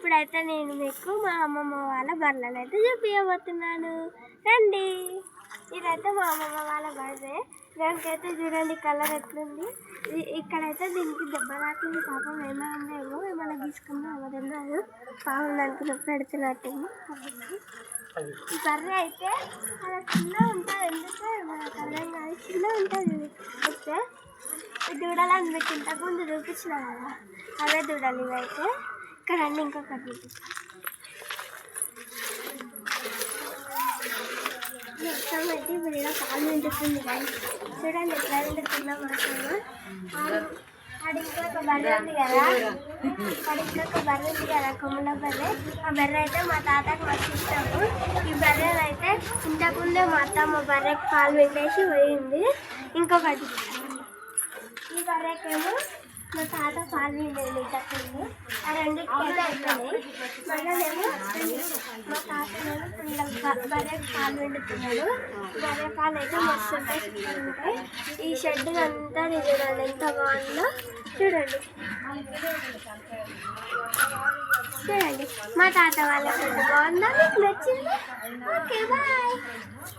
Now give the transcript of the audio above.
ఇప్పుడైతే నేను మీకు మా అమ్మమ్మ వాళ్ళ బర్రెలను అయితే చూపించబోతున్నాను. రండి. ఇదైతే మా అమ్మమ్మ వాళ్ళ బర్రె. దానికైతే చూడండి కలర్ ఎట్లుంది. ఇక్కడైతే దీనికి దెబ్బ తాకింది. పాపం ఏమో ఏమైనా గీసుకుందా అవ్వదు. పాపం దానికి నొప్పి పెడుతున్నట్టుంది. ఈ బర్రె అయితే అలా చిన్న ఉంటుంది. ఎందుకంటే మనకు అర్థం కాదు, చిన్న ఉంటుంది. అయితే దూడలని మీకు ఇంతకుముందు చూపించిన కదా, అవే దూడలు ఇవైతే. ఇక్కడ అన్నీ ఇంకొకటి చూపిస్తాను. మొత్తం అయితే ఇప్పుడు ఇలా పాలు వింటుంది కానీ చూడండి ఎట్లా వింటున్నా మాత్రమే. అది ఇంకొక బర్రె ఉంది కదా, కొమ్ముల బర్రె. ఆ బర్రె అయితే మా తాతకు మస్తు ఇష్టము. ఈ బర్రెలు అయితే ఇంతకుముందే మా అత్తమ్మ బర్రెకి పాలు పెట్టేసి పోయింది. ఇంకొకటి ఈ బర్రెకేమో మా తాత పాలు విండేది ఇంతకుముందు. ఆ రెండింటికి అయిపోయినాయి. మళ్ళీ మా తాత బర్రెకి పాలు విండుతున్నాడు. బర్రె పాలు అయితే మస్తు ఉంటాయి. ఈ షెడ్ అంతా చూడండి ఎంత బాగుందో. చూడండి మా తాత వాళ్ళ షెడ్ బాగుందా? మీకు నచ్చింది? Okay bye.